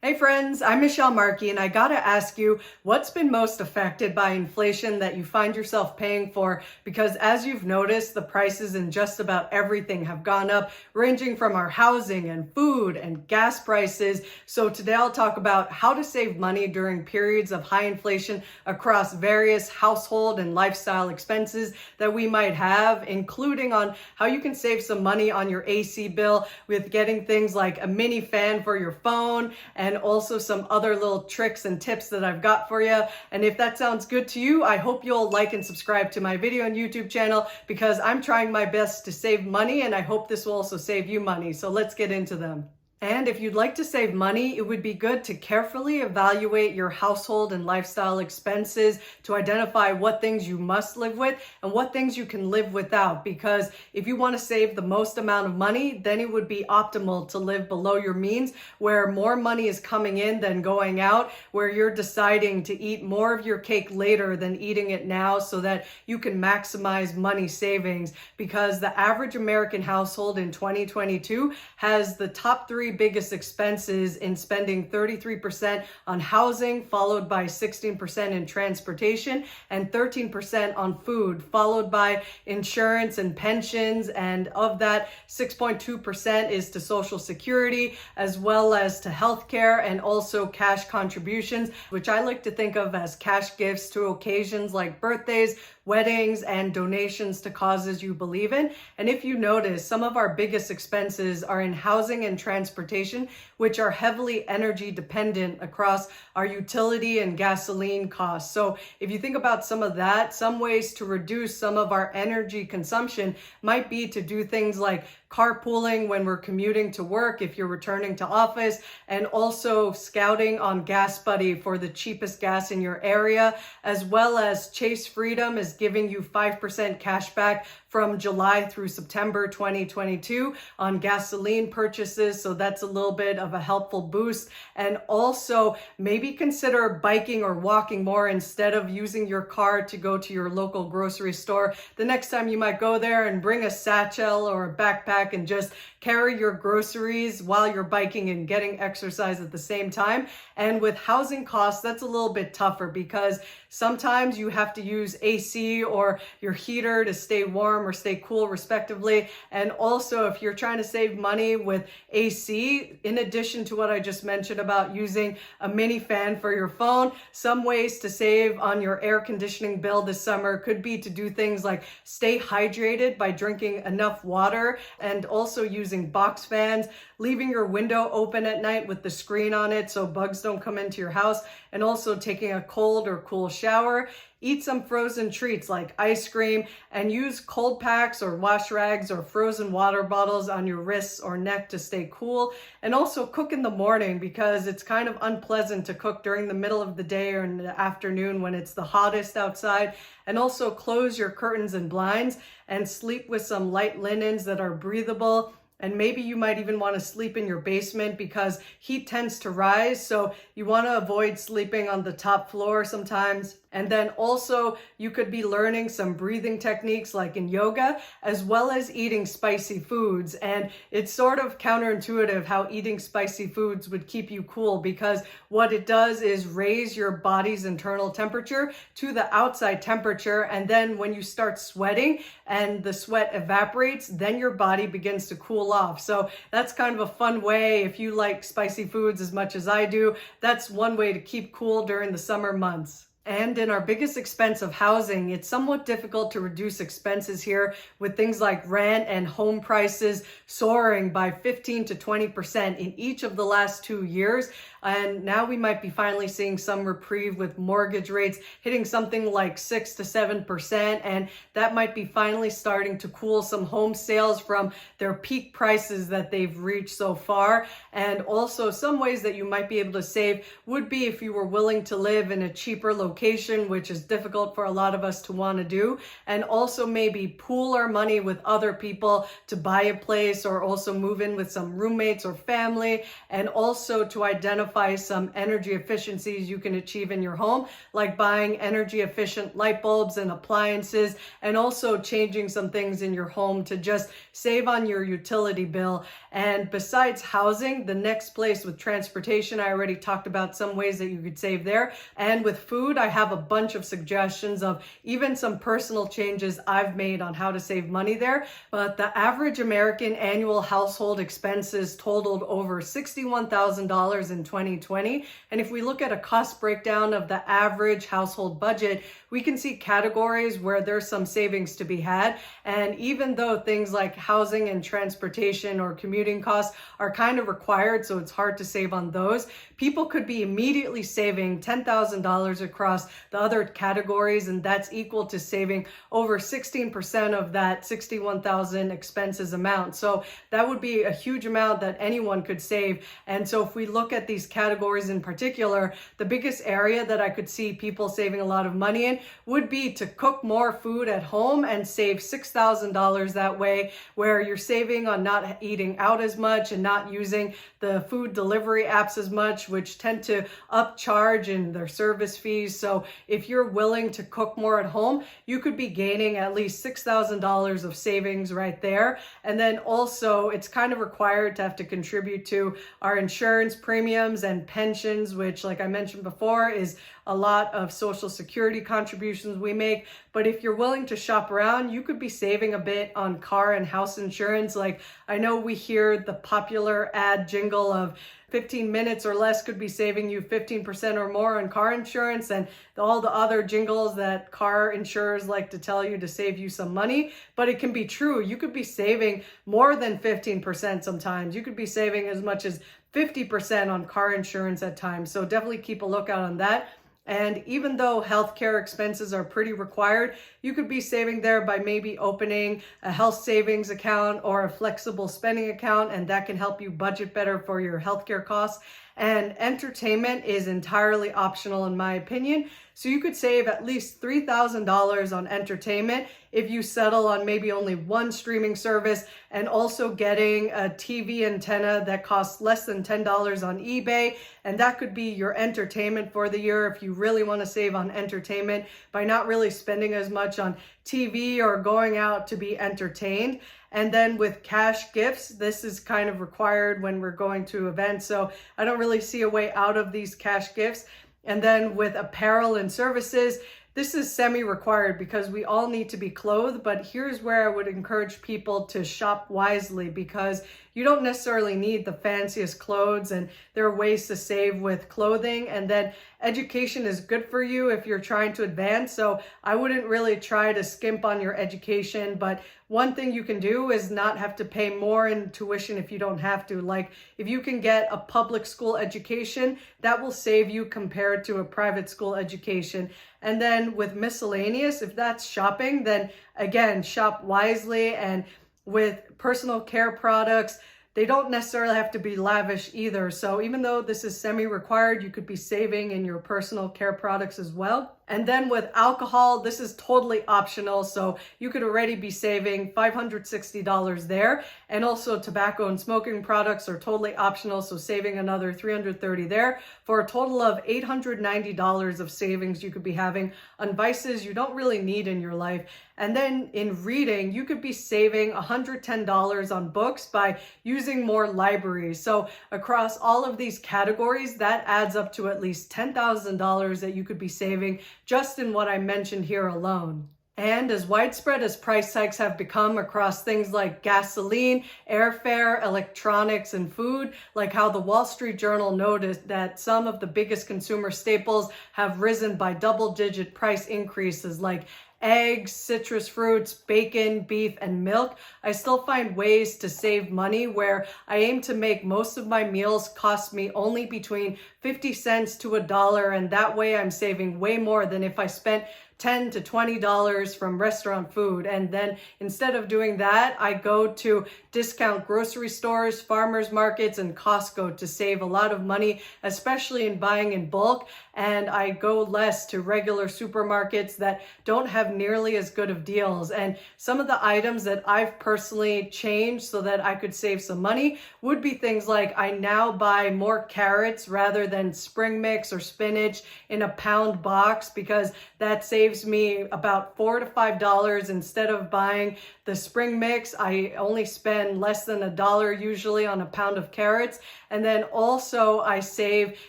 Hey friends, I'm Michelle Markey, and I gotta ask you, what's been most affected by inflation that you find yourself paying for? Because as you've noticed, the prices in just about everything have gone up, ranging from our housing and food and gas prices. So today I'll talk about how to save money during periods of high inflation across various household and lifestyle expenses that we might have, including on how you can save some money on your AC bill with getting things like a mini fan for your phone and also some other little tricks and tips that I've got for you. And if that sounds good to you, I hope you'll like and subscribe to my video and YouTube channel because I'm trying my best to save money, and I hope this will also save you money. So let's get into them. And if you'd like to save money, it would be good to carefully evaluate your household and lifestyle expenses to identify what things you must live with and what things you can live without. Because if you want to save the most amount of money, then it would be optimal to live below your means, where more money is coming in than going out, where you're deciding to eat more of your cake later than eating it now so that you can maximize money savings. Because the average American household in 2022 has the top three biggest expenses in spending 33% on housing, followed by 16% in transportation, and 13% on food, followed by insurance and pensions. And of that, 6.2% is to Social Security, as well as to healthcare, and also cash contributions, which I like to think of as cash gifts to occasions like birthdays, weddings, and donations to causes you believe in. And if you notice, some of our biggest expenses are in housing and transportation, which are heavily energy dependent across our utility and gasoline costs. So if you think about some of that, some ways to reduce some of our energy consumption might be to do things like carpooling when we're commuting to work if you're returning to office, and also scouting on Gas Buddy for the cheapest gas in your area, as well as Chase Freedom is giving you 5% cash back from July through September 2022 on gasoline purchases. So that's a little bit of a helpful boost. And also maybe consider biking or walking more instead of using your car to go to your local grocery store. The next time you might go there, and bring a satchel or a backpack and just carry your groceries while you're biking and getting exercise at the same time. And with housing costs, that's a little bit tougher because sometimes you have to use AC or your heater to stay warm or stay cool respectively. And also, if you're trying to save money with AC, in addition to what I just mentioned about using a mini fan for your phone, some ways to save on your air conditioning bill this summer could be to do things like stay hydrated by drinking enough water, and also using box fans, leaving your window open at night with the screen on it so bugs don't come into your house, and also taking a cold or cool shower. Eat some frozen treats like ice cream, and use cold packs or wash rags or frozen water bottles on your wrists or neck to stay cool. And also cook in the morning, because it's kind of unpleasant to cook during the middle of the day or in the afternoon when it's the hottest outside. And also close your curtains and blinds and sleep with some light linens that are breathable. And maybe you might even want to sleep in your basement because heat tends to rise. So you want to avoid sleeping on the top floor sometimes. And then also you could be learning some breathing techniques like in yoga, as well as eating spicy foods. And it's sort of counterintuitive how eating spicy foods would keep you cool, because what it does is raise your body's internal temperature to the outside temperature. And then when you start sweating and the sweat evaporates, then your body begins to cool off. So that's kind of a fun way. If you like spicy foods as much as I do, that's one way to keep cool during the summer months. And in our biggest expense of housing, it's somewhat difficult to reduce expenses here, with things like rent and home prices soaring by 15 to 20% in each of the last 2 years. And now we might be finally seeing some reprieve with mortgage rates hitting something like 6 to 7%. And that might be finally starting to cool some home sales from their peak prices that they've reached so far. And also some ways that you might be able to save would be if you were willing to live in a cheaper location location, which is difficult for a lot of us to want to do, and also maybe pool our money with other people to buy a place, or also move in with some roommates or family, and also to identify some energy efficiencies you can achieve in your home, like buying energy efficient light bulbs and appliances, and also changing some things in your home to just save on your utility bill. And besides housing, the next place with transportation, I already talked about some ways that you could save there. And with food, I have a bunch of suggestions of even some personal changes I've made on how to save money there. But the average American annual household expenses totaled over $61,000 in 2020. And if we look at a cost breakdown of the average household budget, we can see categories where there's some savings to be had. And even though things like housing and transportation or commuting costs are kind of required, so it's hard to save on those, people could be immediately saving $10,000 across the other categories, and that's equal to saving over 16% of that 61,000 expenses amount. So that would be a huge amount that anyone could save. And so if we look at these categories in particular, the biggest area that I could see people saving a lot of money in would be to cook more food at home and save $6,000 that way, where you're saving on not eating out as much and not using the food delivery apps as much, which tend to upcharge in their service fees. So if you're willing to cook more at home, you could be gaining at least $6,000 of savings right there. And then also it's kind of required to have to contribute to our insurance premiums and pensions, which, like I mentioned before, is a lot of Social Security contributions we make. But if you're willing to shop around, you could be saving a bit on car and house insurance. Like, I know we hear the popular ad jingle of 15 minutes or less could be saving you 15% or more on car insurance, and all the other jingles that car insurers like to tell you to save you some money. But it can be true. You could be saving more than 15% sometimes. You could be saving as much as 50% on car insurance at times. So definitely keep a lookout on that. And even though healthcare expenses are pretty required, you could be saving there by maybe opening a health savings account or a flexible spending account, and that can help you budget better for your healthcare costs. And entertainment is entirely optional in my opinion. So you could save at least $3,000 on entertainment if you settle on maybe only one streaming service, and also getting a TV antenna that costs less than $10 on eBay. And that could be your entertainment for the year if you really want to save on entertainment by not really spending as much on TV or going out to be entertained. And then with cash gifts, this is kind of required when we're going to events. So I don't really see a way out of these cash gifts. And then with apparel and services, this is semi-required because we all need to be clothed, but here's where I would encourage people to shop wisely, because you don't necessarily need the fanciest clothes, and there are ways to save with clothing. And then education is good for you if you're trying to advance. So I wouldn't really try to skimp on your education, but one thing you can do is not have to pay more in tuition if you don't have to. Like, if you can get a public school education, that will save you compared to a private school education. And then with miscellaneous, if that's shopping, then again, shop wisely. And with personal care products, they don't necessarily have to be lavish either. So even though this is semi-required, you could be saving in your personal care products as well. And then with alcohol, this is totally optional. So you could already be saving $560 there. And also tobacco and smoking products are totally optional. So saving another $330 there for a total of $890 of savings you could be having on vices you don't really need in your life. And then in reading, you could be saving $110 on books by using more libraries. So across all of these categories, that adds up to at least $10,000 that you could be saving just in what I mentioned here alone. And as widespread as price hikes have become across things like gasoline, airfare, electronics, and food, like how the Wall Street Journal noted that some of the biggest consumer staples have risen by double-digit price increases, like eggs, citrus fruits, bacon, beef, and milk, I still find ways to save money where I aim to make most of my meals cost me only between 50 cents to $1, and that way I'm saving way more than if I spent $10 to $20 from restaurant food. And then instead of doing that, I go to discount grocery stores, farmers markets, and Costco to save a lot of money, especially in buying in bulk. And I go less to regular supermarkets that don't have nearly as good of deals. And some of the items that I've personally changed so that I could save some money would be things like I now buy more carrots rather than spring mix or spinach in a pound box, because that saves me about $4 to $5. Instead of buying the spring mix, I only spend less than $1 usually on a pound of carrots. And then also I save,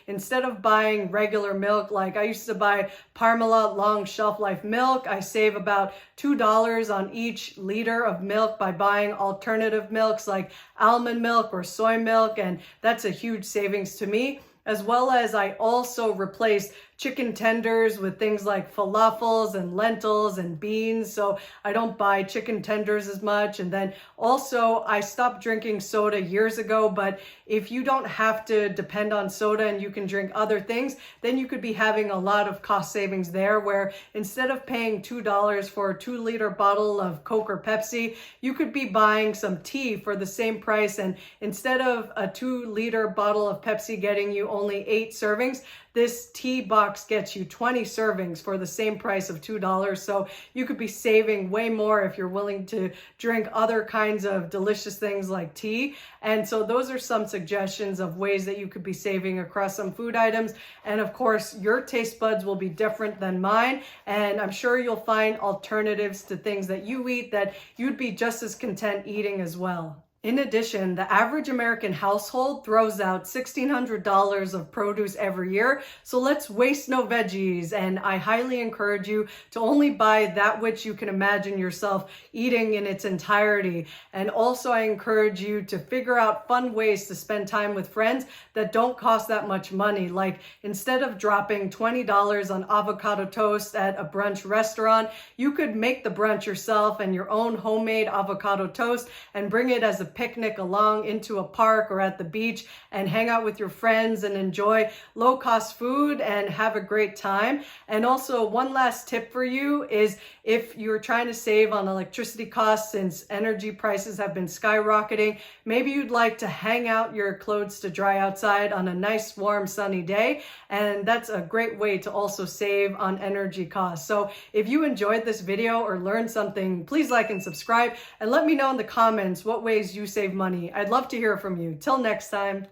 instead of buying regular milk, like I used to buy Parmalat long shelf life milk, I save about $2 on each liter of milk by buying alternative milks like almond milk or soy milk. And that's a huge savings to me. As well as I also replace chicken tenders with things like falafels and lentils and beans, so I don't buy chicken tenders as much. And then also I stopped drinking soda years ago, but if you don't have to depend on soda and you can drink other things, then you could be having a lot of cost savings there, where instead of paying $2 for a 2-liter bottle of Coke or Pepsi, you could be buying some tea for the same price. And instead of a 2-liter bottle of Pepsi getting you only 8 servings, this tea box gets you 20 servings for the same price of $2. So you could be saving way more if you're willing to drink other kinds of delicious things like tea. And so those are some suggestions of ways that you could be saving across some food items. And of course, your taste buds will be different than mine. And I'm sure you'll find alternatives to things that you eat that you'd be just as content eating as well. In addition, the average American household throws out $1,600 of produce every year, so let's waste no veggies. And I highly encourage you to only buy that which you can imagine yourself eating in its entirety. And also I encourage you to figure out fun ways to spend time with friends that don't cost that much money. Like instead of dropping $20 on avocado toast at a brunch restaurant, you could make the brunch yourself and your own homemade avocado toast and bring it as a picnic along into a park or at the beach and hang out with your friends and enjoy low-cost food and have a great time. And also one last tip for you is, if you're trying to save on electricity costs since energy prices have been skyrocketing, maybe you'd like to hang out your clothes to dry outside on a nice warm sunny day, and that's a great way to also save on energy costs. So if you enjoyed this video or learned something, please like and subscribe and let me know in the comments what ways you save money. I'd love to hear from you. Till next time.